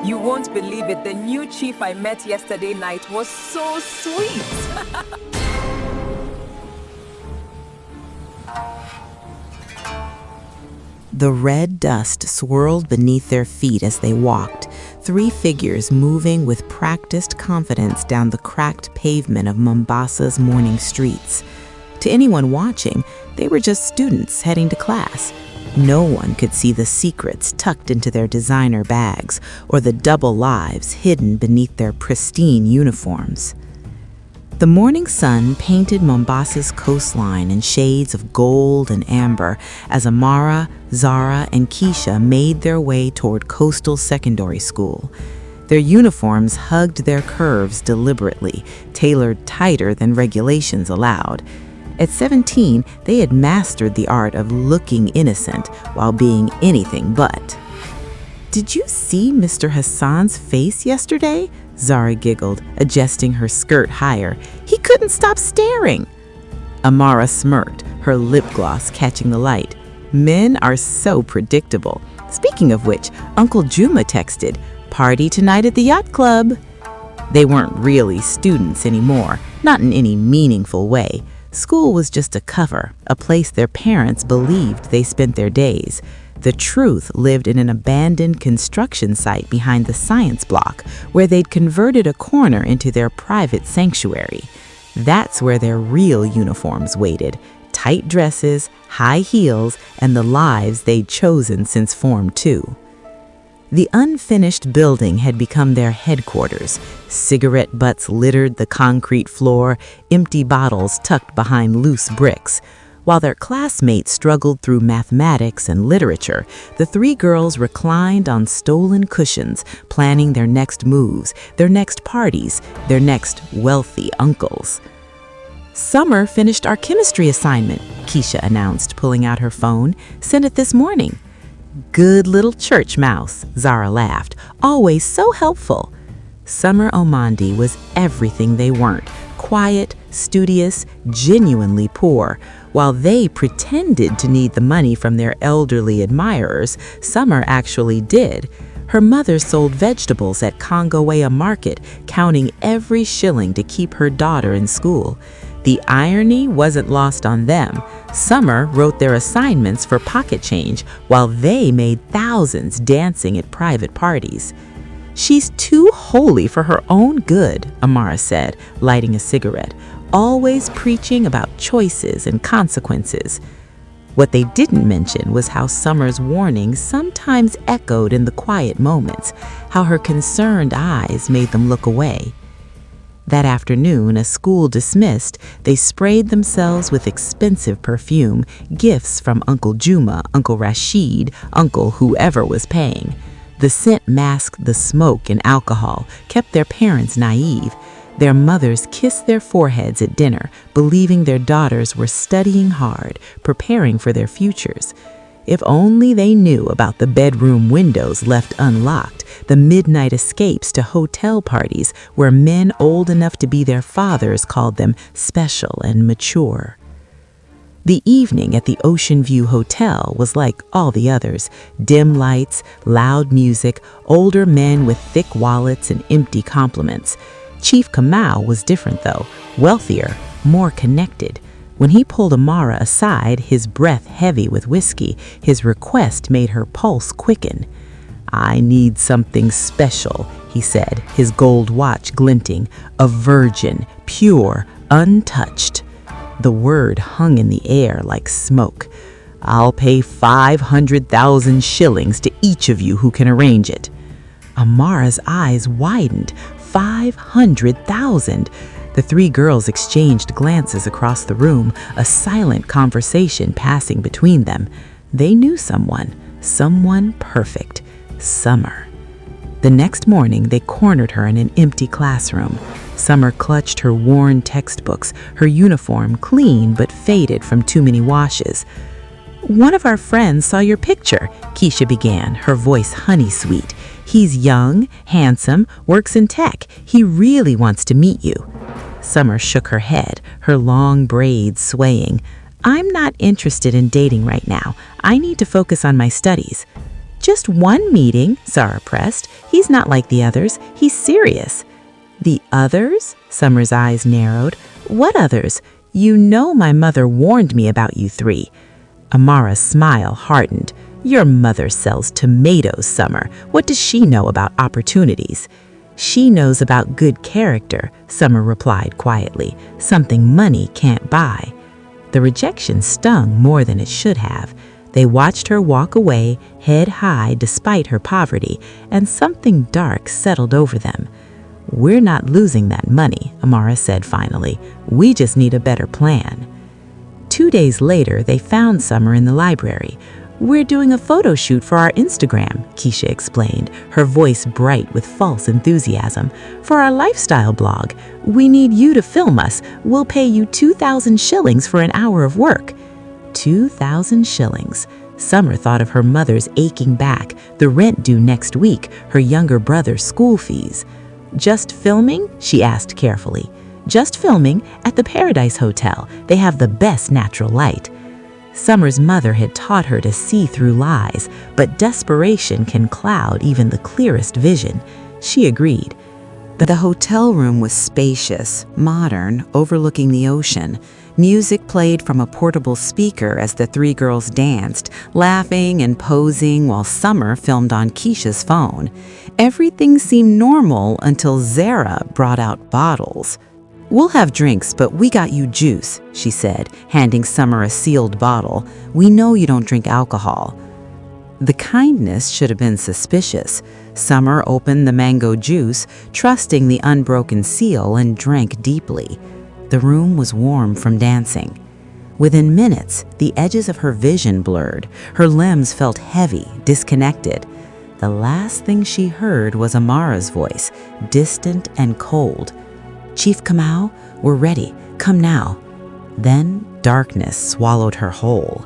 You won't believe it, the new chief I met yesterday night was so sweet. The red dust swirled beneath their feet as they walked, three figures moving with practiced confidence down the cracked pavement of Mombasa's morning streets. To anyone watching, they were just students heading to class. No one could see the secrets tucked into their designer bags or the double lives hidden beneath their pristine uniforms. The morning sun painted Mombasa's coastline in shades of gold and amber as Amara, Zara, and Keisha made their way toward Coastal Secondary School. Their uniforms hugged their curves deliberately, tailored tighter than regulations allowed. At 17, they had mastered the art of looking innocent while being anything but. "Did you see Mr. Hassan's face yesterday?" Zara giggled, adjusting her skirt higher. "He couldn't stop staring." Amara smirked, her lip gloss catching the light. Men are so predictable. Speaking of which, Uncle Juma texted, "Party tonight at the yacht club." They weren't really students anymore, not in any meaningful way. School was just a cover, a place their parents believed they spent their days. The truth lived in an abandoned construction site behind the science block, where they'd converted a corner into their private sanctuary. That's where their real uniforms waited: tight dresses, high heels, and the lives they'd chosen since Form 2. The unfinished building had become their headquarters. Cigarette butts littered the concrete floor, empty bottles tucked behind loose bricks. While their classmates struggled through mathematics and literature, the three girls reclined on stolen cushions, planning their next moves, their next parties, their next wealthy uncles. "Summer finished our chemistry assignment," Keisha announced, pulling out her phone. "Sent it this morning." "Good little church mouse," Zara laughed. "Always so helpful." Summer Omandi was everything they weren't: quiet, studious, genuinely poor. While they pretended to need the money from their elderly admirers, Summer actually did. Her mother sold vegetables at Kongowea Market, counting every shilling to keep her daughter in school. The irony wasn't lost on them. Summer wrote their assignments for pocket change, while they made thousands dancing at private parties. "She's too holy for her own good," Amara said, lighting a cigarette, always preaching about choices and consequences. What they didn't mention was how Summer's warnings sometimes echoed in the quiet moments, how her concerned eyes made them look away. That afternoon, as school dismissed, they sprayed themselves with expensive perfume, gifts from Uncle Juma, Uncle Rashid, Uncle whoever was paying. The scent masked the smoke and alcohol, kept their parents naive. Their mothers kissed their foreheads at dinner, believing their daughters were studying hard, preparing for their futures. If only they knew about the bedroom windows left unlocked, the midnight escapes to hotel parties where men old enough to be their fathers called them special and mature. The evening at the Ocean View Hotel was like all the others: dim lights, loud music, older men with thick wallets and empty compliments. Chief Kamau was different though, wealthier, more connected. When he pulled Amara aside, his breath heavy with whiskey, his request made her pulse quicken. "I need something special," he said, his gold watch glinting. "A virgin, pure, untouched." The word hung in the air like smoke. "I'll pay 500,000 shillings to each of you who can arrange it." Amara's eyes widened. 500,000! The three girls exchanged glances across the room, a silent conversation passing between them. They knew someone perfect: Summer. The next morning, they cornered her in an empty classroom. Summer clutched her worn textbooks, her uniform clean but faded from too many washes. "One of our friends saw your picture," Keisha began, her voice honey-sweet. "He's young, handsome, works in tech. He really wants to meet you." Summer shook her head, her long braids swaying. "I'm not interested in dating right now. I need to focus on my studies." Just one meeting, Zara pressed. He's not like the others. He's serious. The others? Summer's eyes narrowed. What others? You know my mother warned me about you three. Amara's smile hardened. Your mother sells tomatoes, Summer. What does she know about opportunities? She knows about good character, Summer replied quietly, something money can't buy. The rejection stung more than it should have. They watched her walk away, head high despite her poverty, and something dark settled over them. We're not losing that money, Amara said finally. We just need a better plan. 2 days later, they found Summer in the library. We're doing a photo shoot for our Instagram, Keisha explained, her voice bright with false enthusiasm. For our lifestyle blog, we need you to film us. We'll pay you 2,000 shillings for an hour of work. 2,000 shillings. Summer thought of her mother's aching back, the rent due next week, her younger brother's school fees. Just filming? She asked carefully. Just filming at the Paradise Hotel. They have the best natural light. Summer's mother had taught her to see through lies, but desperation can cloud even the clearest vision. She agreed. The hotel room was spacious, modern, overlooking the ocean. Music played from a portable speaker as the three girls danced, laughing and posing while Summer filmed on Keisha's phone. Everything seemed normal until Zara brought out bottles. We'll have drinks, but we got you juice, she said, handing Summer a sealed bottle. We know you don't drink alcohol. The kindness should have been suspicious. Summer opened the mango juice, trusting the unbroken seal, and drank deeply. The room was warm from dancing. Within minutes, the edges of her vision blurred. Her limbs felt heavy, disconnected. The last thing she heard was Amara's voice, distant and cold. Chief Kamau, we're ready. Come now. Then darkness swallowed her whole.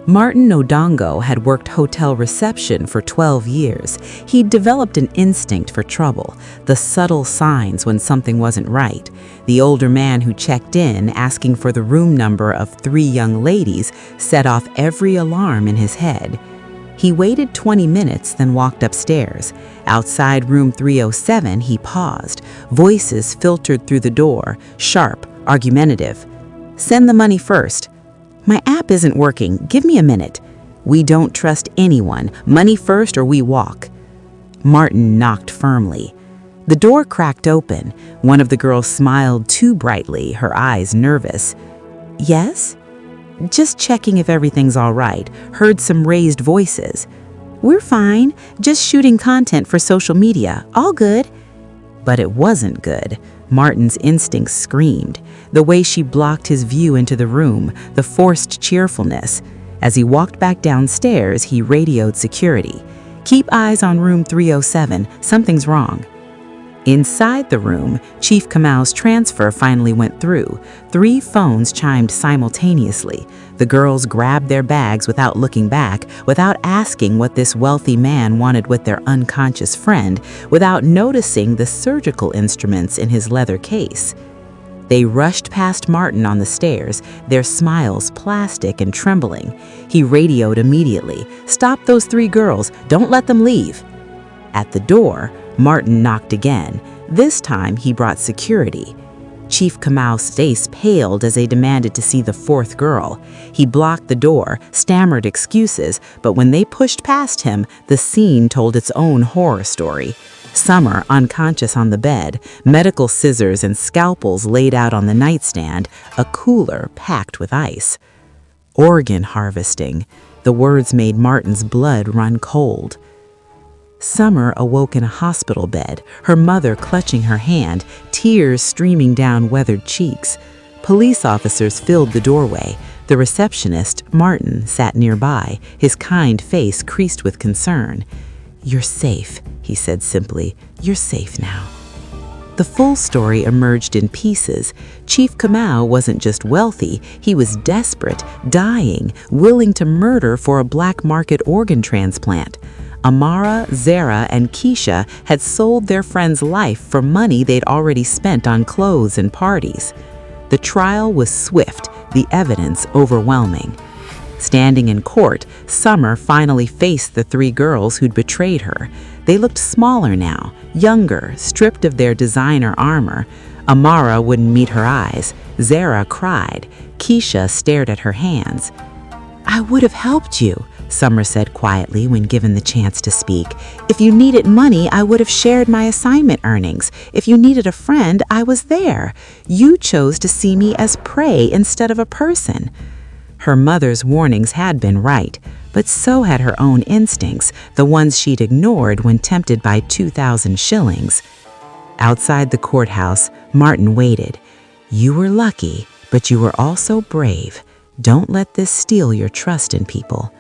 Martin Odongo had worked hotel reception for 12 years. He'd developed an instinct for trouble, the subtle signs when something wasn't right. The older man who checked in, asking for the room number of 3 young ladies, set off every alarm in his head. He waited 20 minutes, then walked upstairs. Outside room 307, he paused. Voices filtered through the door, sharp, argumentative. Send the money first. My app isn't working. Give me a minute. We don't trust anyone. Money first or we walk. Martin knocked firmly. The door cracked open. One of the girls smiled too brightly, her eyes nervous. Yes? Just checking if everything's all right. Heard some raised voices. We're fine. Just shooting content for social media. All good. But it wasn't good. Martin's instincts screamed. The way she blocked his view into the room, the forced cheerfulness. As he walked back downstairs, he radioed security. Keep eyes on room 307. Something's wrong. Inside the room, Chief Kamau's transfer finally went through. 3 phones chimed simultaneously. The girls grabbed their bags without looking back, without asking what this wealthy man wanted with their unconscious friend, without noticing the surgical instruments in his leather case. They rushed past Martin on the stairs, their smiles plastic and trembling. He radioed immediately. Stop those 3 girls. Don't let them leave. At the door, Martin knocked again. This time, he brought security. Chief Kamau's face paled as they demanded to see the 4th girl. He blocked the door, stammered excuses, but when they pushed past him, the scene told its own horror story. Summer, unconscious on the bed, medical scissors and scalpels laid out on the nightstand, a cooler packed with ice. Organ harvesting. The words made Martin's blood run cold. Summer awoke in a hospital bed, her mother clutching her hand, tears streaming down weathered cheeks. Police officers filled the doorway. The receptionist, Martin, sat nearby, his kind face creased with concern. You're safe, he said simply. You're safe now. The full story emerged in pieces. Chief Kamau wasn't just wealthy, he was desperate, dying, willing to murder for a black market organ transplant. Amara, Zara, and Keisha had sold their friend's life for money they'd already spent on clothes and parties. The trial was swift, the evidence overwhelming. Standing in court, Summer finally faced the three girls who'd betrayed her. They looked smaller now, younger, stripped of their designer armor. Amara wouldn't meet her eyes. Zara cried. Keisha stared at her hands. "I would have helped you," Summer said quietly when given the chance to speak. "If you needed money, I would have shared my assignment earnings. If you needed a friend, I was there. You chose to see me as prey instead of a person." Her mother's warnings had been right, but so had her own instincts, the ones she'd ignored when tempted by 2,000 shillings. Outside the courthouse, Martin waited. "You were lucky, but you were also brave. Don't let this steal your trust in people."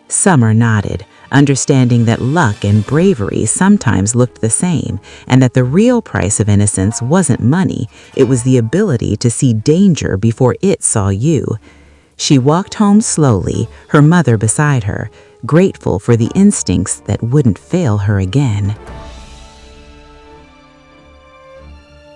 Summer nodded, understanding that luck and bravery sometimes looked the same, and that the real price of innocence wasn't money, it was the ability to see danger before it saw you. She walked home slowly, her mother beside her, grateful for the instincts that wouldn't fail her again.